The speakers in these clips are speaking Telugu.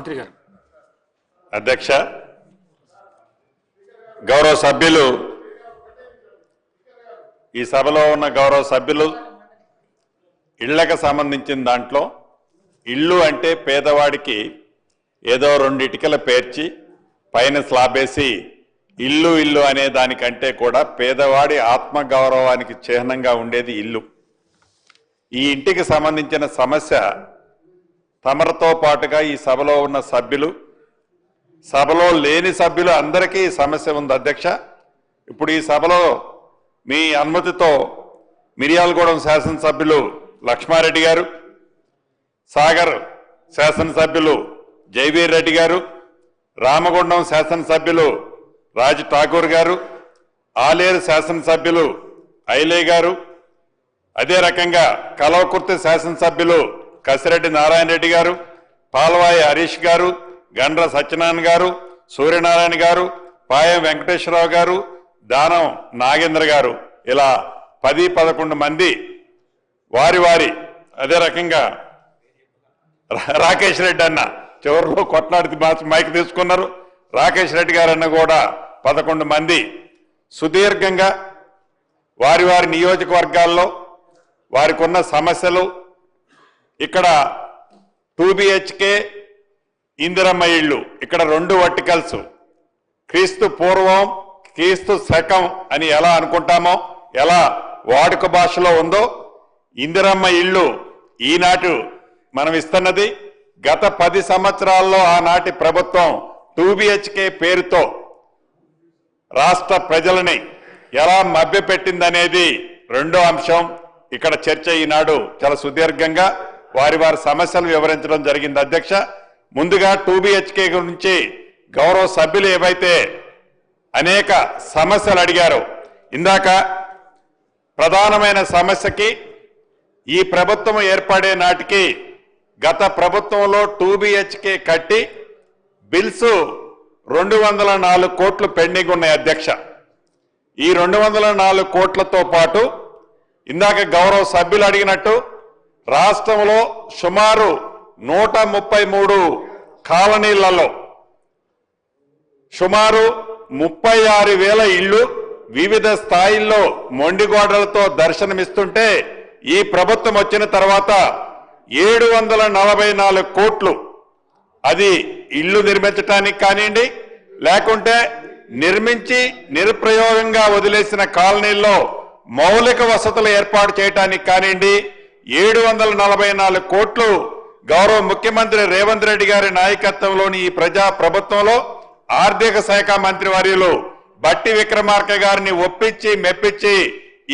మంత్రి గారు. అధ్యక్ష, గౌరవ సభ్యులు, ఈ సభలో ఉన్న గౌరవ సభ్యులు ఇళ్లకు సంబంధించిన దాంట్లో ఇల్లు అంటే పేదవాడికి ఏదో 2 ఇటుకలు పేర్చి పైన స్లాబేసి ఇల్లు ఇల్లు అనే దానికంటే కూడా పేదవాడి ఆత్మగౌరవానికి చిహ్నంగా ఉండేది ఇల్లు. ఈ ఇంటికి సంబంధించిన సమస్య తమరితో పాటుగా ఈ సభలో ఉన్న సభ్యులు, సభలో లేని సభ్యులు అందరికీ ఈ సమస్య ఉంది అధ్యక్ష. ఇప్పుడు ఈ సభలో మీ అనుమతితో మిర్యాలగూడెం శాసనసభ్యులు లక్ష్మారెడ్డి గారు, సాగర్ శాసనసభ్యులు జైవీర్ రెడ్డి గారు, రామగుండం శాసనసభ్యులు రాజ్ ఠాకూర్ గారు, ఆలేరు శాసనసభ్యులు ఐలే గారు, అదే రకంగా కల్వకుర్తి శాసనసభ్యులు కసిరెడ్డి నారాయణ రెడ్డి గారు, పాల్వాయి హరీష్ గారు, గండ్ర సత్యనారాయణ గారు, సూర్యనారాయణ గారు, పాయం వెంకటేశ్వరరావు గారు, దానం నాగేంద్ర గారు, ఇలా 10-11 మంది వారి అదే రకంగా రాకేష్ రెడ్డి అన్న చివరిలో కొట్లాడి మైక్ తీసుకున్నారు. రాకేష్ రెడ్డి గారన్న కూడా 11 మంది సుదీర్ఘంగా వారి నియోజకవర్గాల్లో వారికి ఉన్న సమస్యలు, ఇక్కడ 2 BHK ఇందిరమ్మ ఇళ్ళు, ఇక్కడ 2 వర్టికల్స్, క్రీస్తు పూర్వం క్రీస్తు శకం అని ఎలా అనుకుంటామో, ఎలా వాడుక భాషలో ఉందో, ఇందిరమ్మ ఇళ్ళు ఈనాటి మనం ఇస్తున్నది గత 10 సంవత్సరాల్లో ఆనాటి ప్రభుత్వం 2 BHK పేరుతో రాష్ట్ర ప్రజలని ఎలా మభ్యపెట్టిందనేది రెండో అంశం. ఇక్కడ చర్చ ఈనాడు చాలా సుదీర్ఘంగా వారి సమస్యలు వివరించడం జరిగింది అధ్యక్ష. ముందుగా 2 BHK గురించి గౌరవ సభ్యులు ఏవైతే అనేక సమస్యలు అడిగారో, ఇందాక ప్రధానమైన సమస్యకి ఈ ప్రభుత్వం ఏర్పడే నాటికి గత ప్రభుత్వంలో 2 BHK కట్టి బిల్స్ 204 కోట్లు పెండింగ్ ఉన్నాయి అధ్యక్ష. ఈ 204 కోట్లతో పాటు ఇందాక గౌరవ సభ్యులు అడిగినట్టు రాష్ట్రంలో సుమారు 133 కాలనీలలో సుమారు 36,000 ఇళ్లు వివిధ స్థాయిల్లో మొండిగోడలతో దర్శనమిస్తుంటే ఈ ప్రభుత్వం వచ్చిన తర్వాత 744 కోట్లు అది ఇళ్లు నిర్మించడానికి కానివ్వండి, లేకుంటే నిర్మించి నిరుప్రయోగంగా వదిలేసిన కాలనీల్లో మౌలిక వసతులు ఏర్పాటు చేయడానికి కానివ్వండి 744 కోట్లు గౌరవ ముఖ్యమంత్రి రేవంత్ రెడ్డి గారి నాయకత్వంలోని ఈ ప్రజా ప్రభుత్వంలో ఆర్థిక శాఖ మంత్రి వర్యులు బట్టి విక్రమార్క గారిని ఒప్పించి మెప్పించి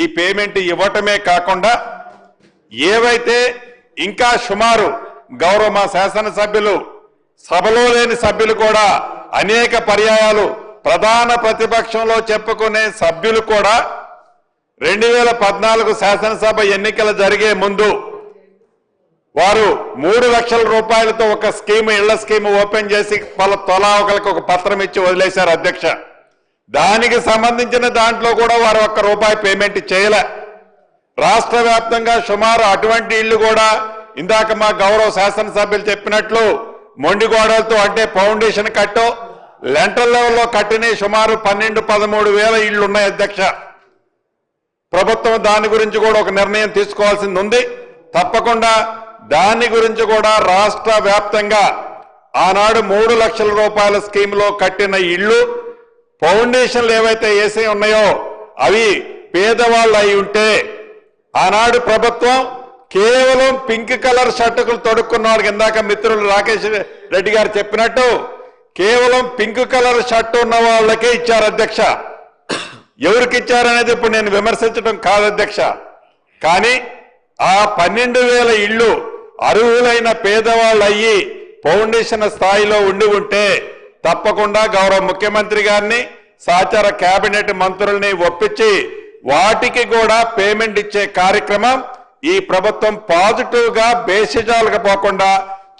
ఈ పేమెంట్ ఇవ్వటమే కాకుండా ఏవైతే ఇంకా సుమారు గౌరవ మా శాసనసభ్యులు సభలో లేని సభ్యులు కూడా అనేక పర్యాయాలు ప్రధాన ప్రతిపక్షంలో చెప్పుకునే సభ్యులు కూడా 2014 శాసనసభ ఎన్నికలు జరిగే ముందు వారు 3 లక్షల రూపాయలతో ఒక స్కీమ్, ఇళ్ల స్కీమ్ ఓపెన్ చేసి తలా ఒకరికి ఒక పత్రం ఇచ్చి వదిలేశారు అధ్యక్ష. దానికి సంబంధించిన దాంట్లో కూడా వారు ₹1 పేమెంట్ చేయలే. రాష్ట్ర వ్యాప్తంగా సుమారు అటువంటి ఇళ్లు కూడా ఇందాక మా గౌరవ శాసనసభ్యులు చెప్పినట్లు మొండిగోడలతో అంటే ఫౌండేషన్ కట్టో లెంటర్ లెవెల్లో కట్టిన సుమారు 12-13 వేల ఇళ్లు ఉన్నాయి అధ్యక్ష. ప్రభుత్వం దాని గురించి కూడా ఒక నిర్ణయం తీసుకోవాల్సింది ఉంది. తప్పకుండా దాని గురించి కూడా రాష్ట్ర వ్యాప్తంగా ఆనాడు 3 లక్షల రూపాయల స్కీమ్లో కట్టిన ఇళ్లు ఫౌండేషన్లు ఏవైతే వేసి ఉన్నాయో అవి పేదవాళ్ళు అయి ఉంటే ఆనాడు ప్రభుత్వం కేవలం పింక్ కలర్ షర్టులు తొడుక్కున్న వాళ్ళకి ఇందాక మిత్రులు రాకేష్ రెడ్డి గారు చెప్పినట్టు కేవలం పింక్ కలర్ షర్టు ఉన్న వాళ్ళకే ఇచ్చారు అధ్యక్ష. ఎవరికి ఇచ్చారనేది ఇప్పుడు నేను విమర్శించడం కాదు అధ్యక్ష. కానీ ఆ 12,000 ఇళ్లు అర్హులైన పేదవాళ్ళు అయ్యి ఫౌండేషన్ స్థాయిలో ఉండి ఉంటే తప్పకుండా గౌరవ ముఖ్యమంత్రి గారిని సహచార కేబినెట్ మంత్రుల్ని ఒప్పించి వాటికి కూడా పేమెంట్ ఇచ్చే కార్యక్రమం ఈ ప్రభుత్వం పాజిటివ్ గా బేసిజాలుగా పోకుండా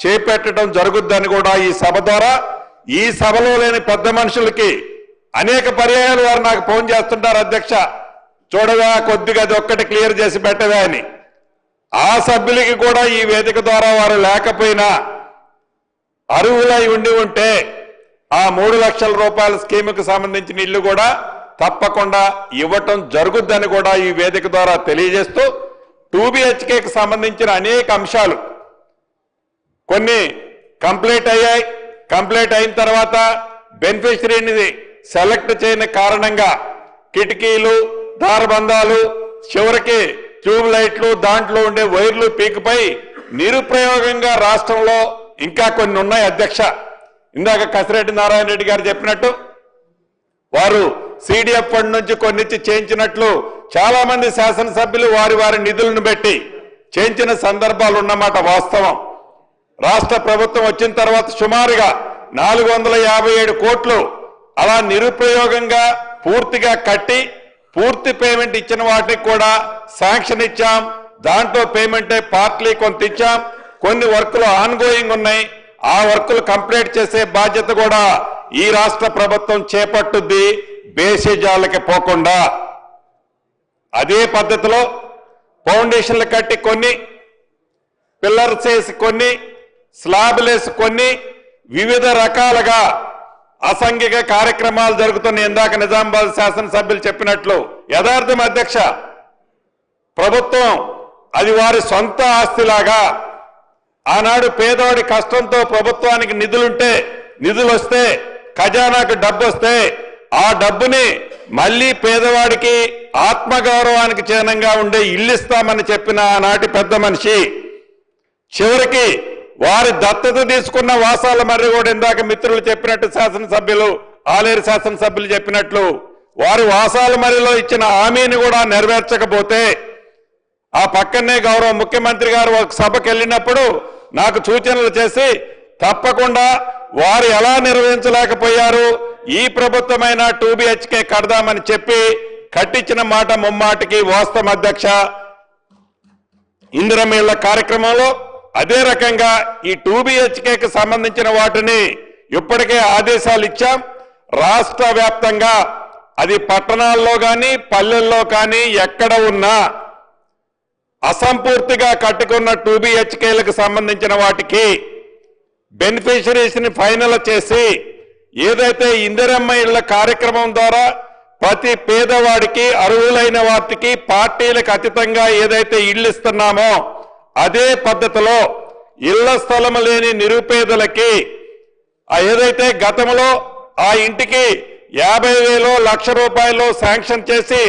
చేపట్టడం జరుగుద్దని కూడా ఈ సభ ద్వారా, ఈ సభలో లేని పెద్ద మనుషులకి అనేక పర్యాయాలు వారు నాకు ఫోన్ చేస్తుంటారు అధ్యక్ష, చూడగా కొద్దిగా అది ఒక్కటి క్లియర్ చేసి పెట్టవే అని. ఆ సభ్యులకి కూడా ఈ వేదిక ద్వారా వారు లేకపోయినా అర్హులై ఉంటే ఆ 3 లక్షల రూపాయల స్కీముకు సంబంధించిన ఇల్లు కూడా తప్పకుండా ఇవ్వటం జరుగుద్దని కూడా ఈ వేదిక ద్వారా తెలియజేస్తూ 2BHKకి సంబంధించిన అనేక అంశాలు కొన్ని కంప్లీట్ అయ్యాయి. కంప్లీట్ అయిన తర్వాత బెనిఫిషరీని సెలెక్ట్ చేయని కారణంగా కిటికీలు, దారబంధాలు, చివరికి ట్యూబ్ లైట్లు, దాంట్లో ఉండే వైర్లు పీకిపై నిరుప్రయోగంగా రాష్ట్రంలో ఇంకా కొన్ని ఉన్నాయి అధ్యక్ష. ఇందాక కసిరెడ్డి నారాయణ రెడ్డి గారు చెప్పినట్టు వారు CDF ఫండ్ నుంచి కొన్నిచ్చి చేయించినట్లు చాలా మంది శాసనసభ్యులు వారి వారి నిధులను పెట్టి చేయించిన సందర్భాలు ఉన్నమాట వాస్తవం. రాష్ట్ర ప్రభుత్వం వచ్చిన తర్వాత సుమారుగా 457 కోట్లు అలా నిరుప్రయోగంగా పూర్తిగా కట్టి పూర్తి పేమెంట్ ఇచ్చిన వాటికి కూడా శాంక్షన్ ఇచ్చాం. దాంట్లో పేమెంటే పార్ట్లీ కొంత ఇచ్చాం. కొన్ని వర్కులు ఆన్ గోయింగ్ ఉన్నాయి. ఆ వర్కులు కంప్లీట్ చేసే బాధ్యత కూడా ఈ రాష్ట్ర ప్రభుత్వం చేపట్టుద్ది, బేసిజాలకి పోకుండా. అదే పద్ధతిలో ఫౌండేషన్లు కట్టి కొన్ని, పిల్లర్స్ వేసి కొన్ని, స్లాబ్లు వేసి కొన్ని, వివిధ రకాలుగా అసాంఘిక కార్యక్రమాలు జరుగుతున్న ఇందాక నిజామాబాద్ శాసనసభ్యులు చెప్పినట్లు యథార్థం అధ్యక్ష. ప్రభుత్వం అది వారి సొంత ఆస్తిలాగా ఆనాడు పేదవాడి కష్టంతో ప్రభుత్వానికి నిధులుంటే, నిధులు వస్తే, ఖజానాకు డబ్బు వస్తే ఆ డబ్బుని మళ్లీ పేదవాడికి ఆత్మగౌరవానికి చిహ్నంగా ఉండే ఇల్లు ఇస్తామని చెప్పిన ఆనాటి పెద్ద మనిషి చివరికి వారి దత్తత తీసుకున్న వాసాల మర్రి కూడా ఇందాక మిత్రులు చెప్పినట్టు శాసనసభ్యులు ఆలేరు శాసనసభ్యులు చెప్పినట్లు వారి వాసాల మర్రిలో ఇచ్చిన హామీని కూడా నెరవేర్చకపోతే ఆ పక్కనే గౌరవ ముఖ్యమంత్రి గారు ఒక సభకు వెళ్ళినప్పుడు నాకు సూచనలు చేసి తప్పకుండా వారు ఎలా నిర్వహించలేకపోయారు, ఈ ప్రభుత్వమైన 2BHK కడదామని చెప్పి కట్టించిన మాట ముమ్మాటికి వాస్తవం అధ్యక్ష. ఇందిరమ్మ ఇళ్ల కార్యక్రమంలో అదే రకంగా ఈ 2BHKకి సంబంధించిన వాటిని ఇప్పటికే ఆదేశాలు ఇచ్చాం. రాష్ట్ర వ్యాప్తంగా అది పట్టణాల్లో కానీ పల్లెల్లో కానీ ఎక్కడ ఉన్నా అసంపూర్తిగా కట్టుకున్న 2BHKలకు సంబంధించిన వాటికి బెనిఫిషరీస్ ని ఫైనల్ చేసి ఏదైతే ఇందిరమ్మ ఇళ్ల కార్యక్రమం ద్వారా ప్రతి పేదవాడికి అర్హులైన వాటికి పార్టీలకు అతీతంగా ఏదైతే ఇళ్లు ఇస్తున్నామో అదే పద్ధతిలో ఇళ్ల స్థలం లేని నిరుపేదలకి ఏదైతే గతంలో ఆ ఇంటికి 50,000 లక్ష రూపాయలు శాంక్షన్ చేసి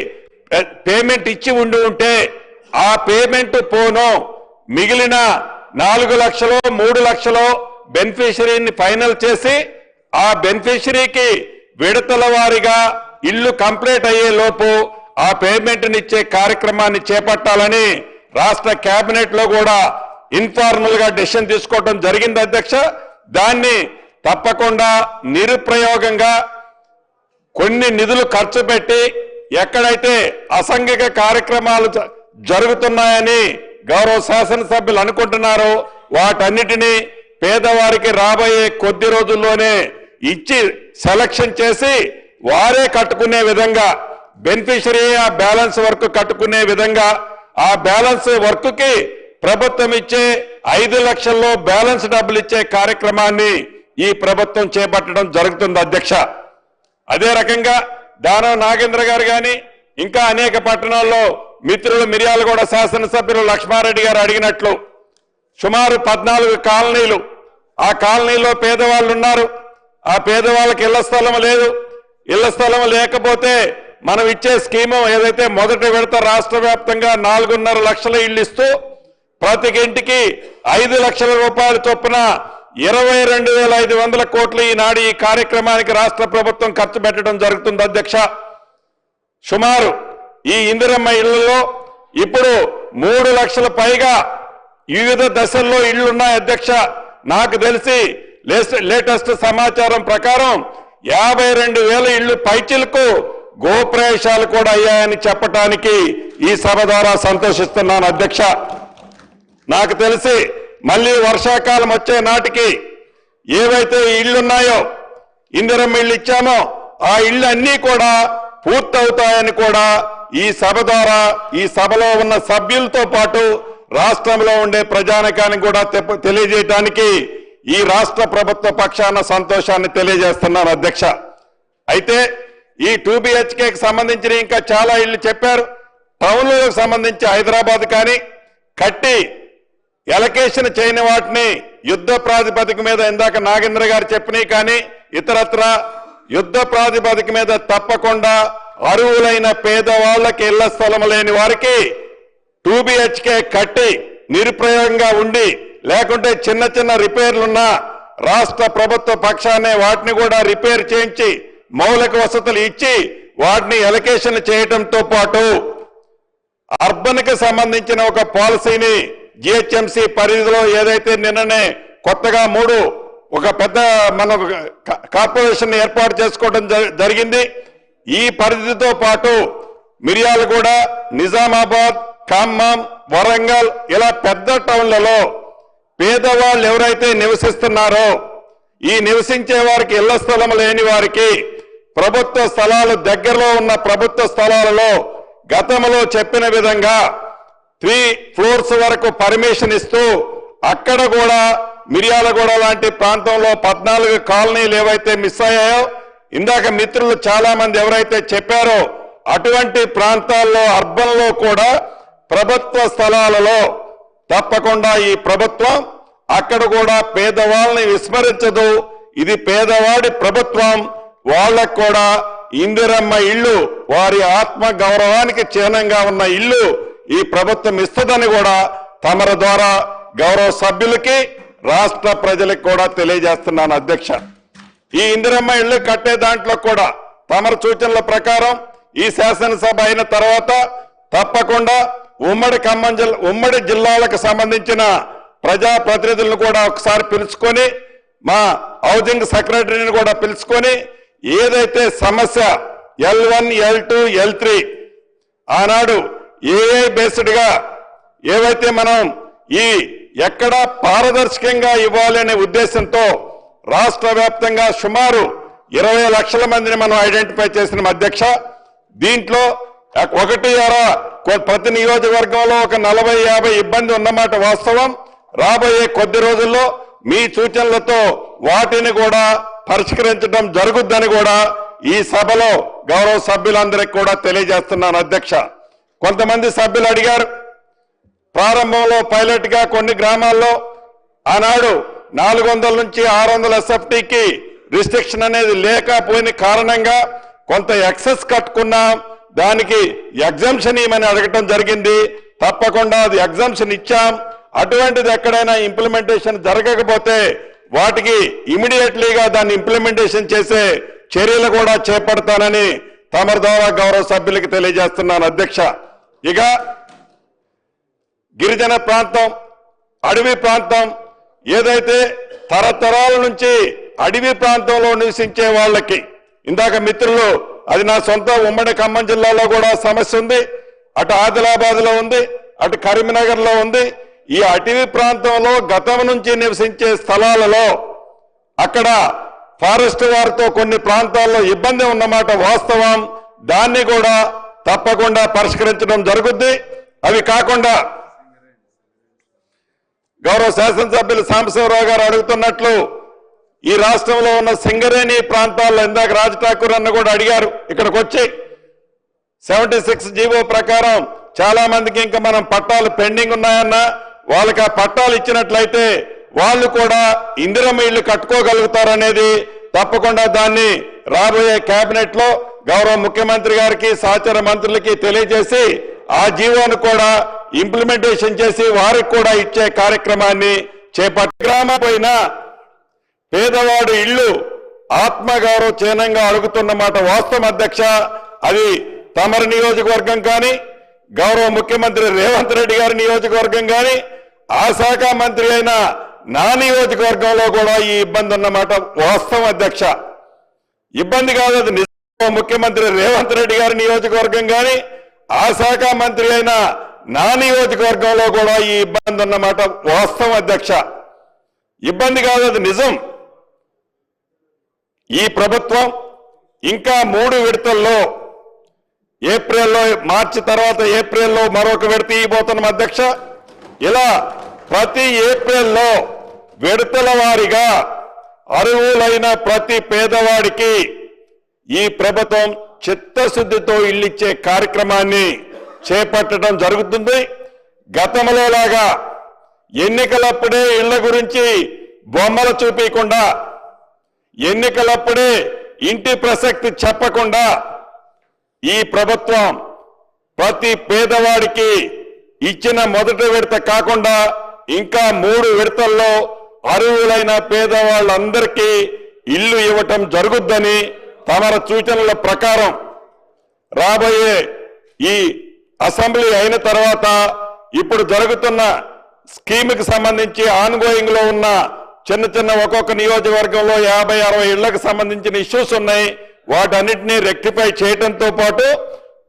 పేమెంట్ ఇచ్చి ఉంటే ఆ పేమెంట్ పోను మిగిలిన 4 లక్షలు 3 లక్షలు బెనిఫిషరీని ఫైనల్ చేసి ఆ బెనిఫిషరీకి విడతల వారీగా ఇల్లు కంప్లీట్ అయ్యే లోపు ఆ పేమెంట్ ఇచ్చే కార్యక్రమాన్ని చేపట్టాలని రాష్ట్ర కేబినెట్ లో కూడా ఇన్ఫార్మల్ గా డెసిషన్ తీసుకోవడం జరిగింది అధ్యక్ష. దాన్ని తప్పకుండా నిరుప్రయోగంగా కొన్ని నిధులు ఖర్చు పెట్టి ఎక్కడైతే అసాంఘిక కార్యక్రమాలు జరుగుతున్నాయని గౌరవ శాసనసభ్యులు అనుకుంటున్నారో వాటన్నిటినీ పేదవారికి రాబోయే కొద్ది రోజుల్లోనే ఇచ్చి సెలక్షన్ చేసి వారే కట్టుకునే విధంగా బెనిఫిషరీ ఆ బ్యాలెన్స్ వర్క్ కట్టుకునే విధంగా ఆ బ్యాలెన్స్ వర్క్ కి ప్రభుత్వం ఇచ్చే 5 లక్షల్లో బ్యాలెన్స్ డబ్బులు ఇచ్చే కార్యక్రమాన్ని ఈ ప్రభుత్వం చేపట్టడం జరుగుతుంది అధ్యక్ష. అదే రకంగా దానం నాగేంద్ర గారు కానీ ఇంకా అనేక పట్టణాల్లో మిత్రులు మిర్యాలగూడ శాసనసభ్యులు లక్ష్మారెడ్డి గారు అడిగినట్లు సుమారు 14 కాలనీలు, ఆ కాలనీలో పేదవాళ్ళు ఉన్నారు. ఆ పేదవాళ్ళకి ఇళ్ల స్థలం లేదు. ఇళ్ల స్థలం లేకపోతే మనం ఇచ్చే స్కీము ఏదైతే మొదటి విడత రాష్ట్ర వ్యాప్తంగా 4.5 లక్షల ఇళ్లు ఇస్తూ ప్రతి ఇంటికి 5 లక్షల రూపాయల చొప్పున 22,500 కోట్లు ఈనాడు ఈ కార్యక్రమానికి రాష్ట్ర ప్రభుత్వం ఖర్చు పెట్టడం జరుగుతుంది అధ్యక్ష. సుమారు ఈ ఇందిరమ్మ ఇళ్లలో ఇప్పుడు 3 లక్షల పైగా వివిధ దశల్లో ఇళ్లున్నాయి అధ్యక్ష. నాకు తెలిసి లేటెస్ట్ సమాచారం ప్రకారం 52,000 ఇళ్లు పైచిలకు గోప్రవేశాలు కూడా అయ్యాయని చెప్పడానికి ఈ సభ ద్వారా సంతోషిస్తున్నాను అధ్యక్ష. నాకు తెలిసి మళ్ళీ వర్షాకాలం వచ్చే నాటికి ఏవైతే ఇళ్లున్నాయో ఇందిరమ్మ ఇళ్లు ఇచ్చామో ఆ ఇళ్లు అన్నీ కూడా పూర్తవుతాయని కూడా ఈ సభ ద్వారా ఈ సభలో ఉన్న సభ్యులతో పాటు రాష్ట్రంలో ఉండే ప్రజానికానికి కూడా తెలియజేయడానికి ఈ రాష్ట్ర ప్రభుత్వ పక్షాన సంతోషాన్ని తెలియజేస్తున్నాను అధ్యక్ష. అయితే ఈ 2 BHKకి సంబంధించిన ఇంకా చాలా ఇళ్లు చెప్పారు. టౌన్లకు సంబంధించి హైదరాబాద్ కానీ కట్టి ఎలకేషన్ చేయని వాటిని యుద్ధ ప్రాతిపదిక మీద ఇందాక నాగేంద్ర గారు చెప్పినాయి కానీ ఇతరత్ర యుద్ధ ప్రాతిపదిక మీద తప్పకుండా అర్హులైన పేదవాళ్లకి ఇళ్ల స్థలం లేని వారికి 2 BHK కట్టి నిరుపయోగంగా ఉండి లేకుంటే చిన్న చిన్న రిపేర్లున్నా రాష్ట్ర ప్రభుత్వ పక్షానే వాటిని కూడా రిపేర్ చేయించి మౌలిక వసతులు ఇచ్చి వాటిని ఎలకేషన్ చేయడంతో పాటు అర్బన్ కి సంబంధించిన ఒక పాలసీని GHMC పరిధిలో ఏదైతే నిన్ననే కొత్తగా ఒక పెద్ద మన కార్పొరేషన్ ఏర్పాటు చేసుకోవడం జరిగింది. ఈ పరిధితో పాటు మిర్యాలగూడ, నిజామాబాద్, ఖమ్మం, వరంగల్ ఇలా పెద్ద టౌన్లలో పేదవాళ్ళు ఎవరైతే నివసిస్తున్నారో ఈ నివసించే వారికి ఇళ్ల స్థలం లేని వారికి ప్రభుత్వ స్థలాలు దగ్గరలో ఉన్న ప్రభుత్వ స్థలాలలో గతంలో చెప్పిన విధంగా 3 floors వరకు పర్మిషన్ ఇస్తూ అక్కడ కూడా మిర్యాలగూడ లాంటి ప్రాంతంలో 14 కాలనీలు ఏవైతే మిస్ అయ్యాయో ఇందాక మిత్రులు చాలా మంది ఎవరైతే చెప్పారో అటువంటి ప్రాంతాల్లో అర్బన్ లో కూడా ప్రభుత్వ స్థలాలలో తప్పకుండా ఈ ప్రభుత్వం అక్కడ కూడా పేదవాళ్ళని విస్మరించదు. ఇది పేదవాడి ప్రభుత్వం. వాళ్ళకు కూడా ఇందిరమ్మ ఇల్లు వారి ఆత్మ గౌరవానికి చిహ్నంగా ఉన్న ఇల్లు ఈ ప్రభుత్వం ఇస్తుందని కూడా తమరి ద్వారా గౌరవ సభ్యులకి రాష్ట్ర ప్రజలకు కూడా తెలియజేస్తున్నాను అధ్యక్ష. ఈ ఇందిరమ్మ ఇల్లు కట్టే దాంట్లో కూడా తమరి సూచనల ప్రకారం ఈ శాసనసభ అయిన తర్వాత తప్పకుండా ఉమ్మడి జిల్లాలకు సంబంధించిన ప్రజా ప్రతినిధులను కూడా ఒకసారి పిలుచుకొని మా హౌసింగ్ సెక్రటరీని కూడా పిలుచుకొని ఏదైతే సమస్య L1, L2, L3 ఆనాడు AI బేస్డ్ గా ఏవైతే మనం ఈ ఎక్కడ పారదర్శకంగా ఇవ్వాలి అనే ఉద్దేశంతో రాష్ట్ర వ్యాప్తంగా సుమారు 20 లక్షల మందిని మనం ఐడెంటిఫై చేసిన అధ్యక్ష. దీంట్లో ప్రతి నియోజకవర్గంలో ఒక 40-50 ఇబ్బంది ఉన్నమాట వాస్తవం. రాబోయే కొద్ది రోజుల్లో మీ సూచనలతో వాటిని కూడా పరిష్కరించడం జరుగుద్దని కూడా ఈ సభలో గౌరవ సభ్యులందరికీ కూడా తెలియజేస్తున్నాను అధ్యక్ష. కొంతమంది సభ్యులు అడిగారు ప్రారంభంలో పైలట్ గా కొన్ని గ్రామాల్లో ఆనాడు 400 నుంచి 600 SFTకి రిస్ట్రిక్షన్ అనేది లేకపోయిన కారణంగా కొంత ఎక్సెస్ కట్టుకున్నాం. దానికి ఎగ్జంప్షన్ ఇవ్వమని అడగటం జరిగింది. తప్పకుండా అది ఎగ్జంప్షన్ ఇచ్చాం. అటువంటిది ఎక్కడైనా ఇంప్లిమెంటేషన్ జరగకపోతే వాటికి ఇమీడియట్లీగా దాన్ని ఇంప్లిమెంటేషన్ చేసే చర్యలు కూడా చేపడతానని తమరి ద్వారా గౌరవ సభ్యులకు తెలియజేస్తున్నాను అధ్యక్ష. ఇక గిరిజన ప్రాంతం, అడవి ప్రాంతం ఏదైతే తరతరాల నుంచి అడవి ప్రాంతంలో నివసించే వాళ్ళకి ఇందాక మిత్రులు అది నా సొంత ఉమ్మడి ఖమ్మం జిల్లాలో కూడా సమస్య ఉంది, అటు ఆదిలాబాద్ లో ఉంది, అటు కరీంనగర్ లో ఉంది. ఈ అటవీ ప్రాంతంలో గతం నుంచి నివసించే స్థలాలలో అక్కడ ఫారెస్ట్ వారితో కొన్ని ప్రాంతాల్లో ఇబ్బంది ఉన్నమాట వాస్తవం. దాన్ని కూడా తప్పకుండా పరిష్కరించడం జరుగుద్ది. అవి కాకుండా గౌరవ శాసనసభ్యులు సాంబశివరావు గారు అడుగుతున్నట్లు ఈ రాష్ట్రంలో ఉన్న సింగరేణి ప్రాంతాల్లో ఇందాక రాజ్ ఠాకూర్ అన్న కూడా అడిగారు. ఇక్కడికి వచ్చి 76 జీవో ప్రకారం చాలా మందికి ఇంకా మనం పట్టాలు పెండింగ్ ఉన్నాయన్న వాళ్ళకి ఆ పట్టాలు ఇచ్చినట్లయితే వాళ్ళు కూడా ఇందిరమ్మ ఇళ్లు కట్టుకోగలుగుతారనేది తప్పకుండా దాన్ని రాబోయే కేబినెట్ లో గౌరవ ముఖ్యమంత్రి గారికి సహచర మంత్రులకి తెలియజేసి ఆ జీవోను కూడా ఇంప్లిమెంటేషన్ చేసి వారికి కూడా ఇచ్చే కార్యక్రమాన్ని చేపట్టి గ్రామపైన పేదవాడు ఇల్లు ఆత్మగౌరవ చిహ్నంగా అడుగుతున్నమాట వాస్తవం అధ్యక్ష. అది తమరి నియోజకవర్గం కానీ గౌరవ ముఖ్యమంత్రి రేవంత్ రెడ్డి గారి నియోజకవర్గం కానీ ఆ శాఖ మంత్రి అయిన నా నియోజకవర్గంలో కూడా ఈ ఇబ్బంది ఉన్నమాట వాస్తవం అధ్యక్ష. ఇబ్బంది కాదు, అది నిజంగా ముఖ్యమంత్రి రేవంత్ రెడ్డి గారి నియోజకవర్గం కానీ ఆ శాఖ మంత్రి అయిన నా నియోజకవర్గంలో కూడా ఈ ఇబ్బంది ఉన్నమాట వాస్తవం అధ్యక్ష. ఇబ్బంది కాదు, అది నిజం. ఈ ప్రభుత్వం ఇంకా 3 విడతల్లో ఏప్రిల్లో, మార్చి తర్వాత ఏప్రిల్లో మరొక విడత ఇవ్వబోతున్నాం అధ్యక్ష. ఇలా ప్రతి ఏప్రిల్లో విడతల వారీగా అర్హులైన ప్రతి పేదవాడికి ఈ ప్రభుత్వం చిత్తశుద్ధితో ఇల్లిచ్చే కార్యక్రమాన్ని చేపట్టడం జరుగుతుంది. గతంలో లాగా ఎన్నికలప్పుడే ఇళ్ల గురించి బొమ్మలు చూపించకుండా, ఎన్నికలప్పుడే ఇంటి ప్రసక్తి చెప్పకుండా ఈ ప్రభుత్వం ప్రతి పేదవాడికి ఇచ్చిన మొదటి విడత కాకుండా ఇంకా 3 విడతల్లో అర్హులైన పేదవాళ్ళందరికీ ఇల్లు ఇవ్వటం జరుగుద్దని తమర సూచనల ప్రకారం రాబోయే ఈ అసెంబ్లీ అయిన తర్వాత ఇప్పుడు జరుగుతున్న స్కీమ్కి సంబంధించి ఆన్గోయింగ్ లో ఉన్న చిన్న ఒక్కొక్క నియోజకవర్గంలో 50-60 ఇళ్లకు సంబంధించిన ఇష్యూస్ ఉన్నాయి. వాటన్నిటినీ రెక్టిఫై చేయడంతో పాటు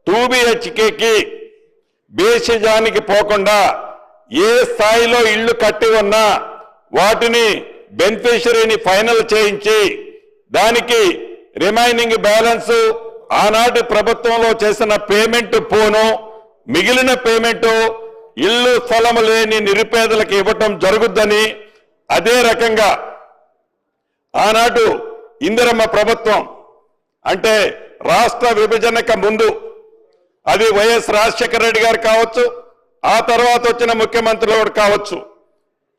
2BHKకి బేసిజానికి పోకుండా ఏ స్థాయిలో ఇళ్లు కట్టి ఉన్నా వాటిని బెనిఫిషరీని ఫైనల్ చేయించి దానికి రిమైనింగ్ బ్యాలెన్స్ ఆనాటి ప్రభుత్వంలో చేసిన పేమెంట్ పోను, మిగిలిన పేమెంట్ ఇల్లు స్థలం లేని నిరుపేదలకు ఇవ్వటం జరుగుద్దని, అదే రకంగా ఆనాడు ఇందిరమ్మ ప్రభుత్వం అంటే రాష్ట్ర విభజనకు ముందు అది వైఎస్ రాజశేఖర రెడ్డి గారు కావచ్చు, ఆ తర్వాత వచ్చిన ముఖ్యమంత్రులు కావచ్చు,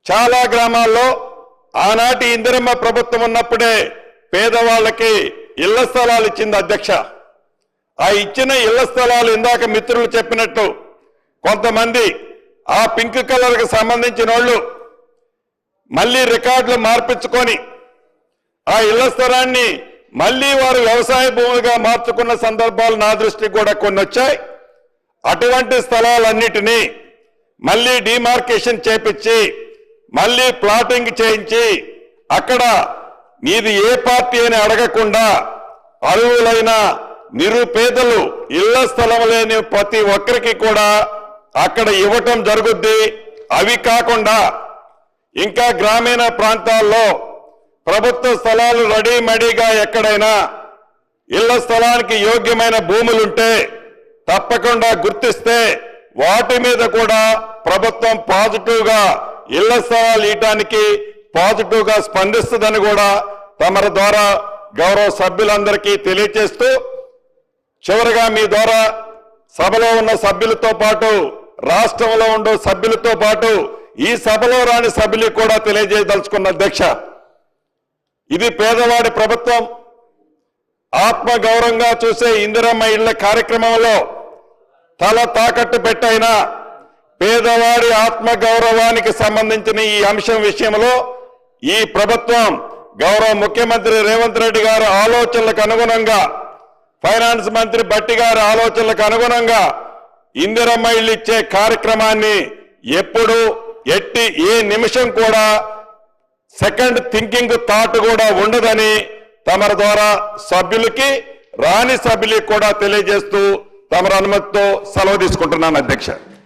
చాలా గ్రామాల్లో ఆనాటి ఇందిరమ్మ ప్రభుత్వం ఉన్నప్పుడే పేదవాళ్ళకి ఇళ్ల స్థలాలు ఇచ్చింది అధ్యక్ష. ఆ ఇచ్చిన ఇళ్ల స్థలాలు ఇందాక మిత్రులు చెప్పినట్టు కొంతమంది ఆ పింక్ కలర్కి సంబంధించిన వాళ్ళు మళ్ళీ రికార్డులు మార్పించుకొని ఆ ఇళ్ల స్థలాన్ని మళ్ళీ వారు వ్యవసాయ భూమిగా మార్చుకున్న సందర్భాలు నా దృష్టికి కూడా కొన్ని వచ్చాయి. అటువంటి స్థలాలన్నిటినీ మళ్ళీ డిమార్కేషన్ చేపించి మళ్ళీ ప్లాటింగ్ చేయించి అక్కడ మీది ఏ పార్టీ అని అడగకుండా అర్హులైన నిరుపేదలు ఇళ్ల స్థలం లేని ప్రతి ఒక్కరికి కూడా అక్కడ ఇవ్వటం జరుగుద్ది. అవి కాకుండా ఇంకా గ్రామీణ ప్రాంతాల్లో ప్రభుత్వ స్థలాలు రెడీమేడీగా ఎక్కడైనా ఇళ్ల స్థలానికి యోగ్యమైన భూములుంటే తప్పకుండా గుర్తిస్తే వాటి మీద కూడా ప్రభుత్వం పాజిటివ్గా ఇళ్ల స్థలాలు ఇవ్వడానికి పాజిటివ్గా స్పందిస్తుందని కూడా తమరి ద్వారా గౌరవ సభ్యులందరికీ తెలియజేస్తూ, చివరిగా మీ ద్వారా సభలో ఉన్న సభ్యులతో పాటు రాష్ట్రంలో ఉండే సభ్యులతో పాటు ఈ సభలో రాని సభ్యులు కూడా తెలియజేయదలుచుకున్న అధ్యక్ష, ఇది పేదవాడి ప్రభుత్వం. ఆత్మగౌరవంగా చూసే ఇందిరమ్మ ఇళ్ల కార్యక్రమంలో తల తాకట్టు పెట్టైనా పేదవాడి ఆత్మగౌరవానికి సంబంధించిన ఈ అంశం విషయంలో ఈ ప్రభుత్వం గౌరవ ముఖ్యమంత్రి రేవంత్ రెడ్డి గారి ఆలోచనలకు అనుగుణంగా, ఫైనాన్స్ మంత్రి బట్టి గారి ఆలోచనలకు అనుగుణంగా ఇందిరమ్మ ఇళ్లు ఇచ్చే కార్యక్రమాన్ని ఎప్పుడు ఏ నిమిషం కూడా సెకండ్ థింకింగ్ థాట్ కూడా ఉండదని తమరి ద్వారా సభ్యులకి రాని సభ్యులకి కూడా తెలియజేస్తూ తమరి అనుమతితో సెలవు తీసుకుంటున్నాను అధ్యక్ష.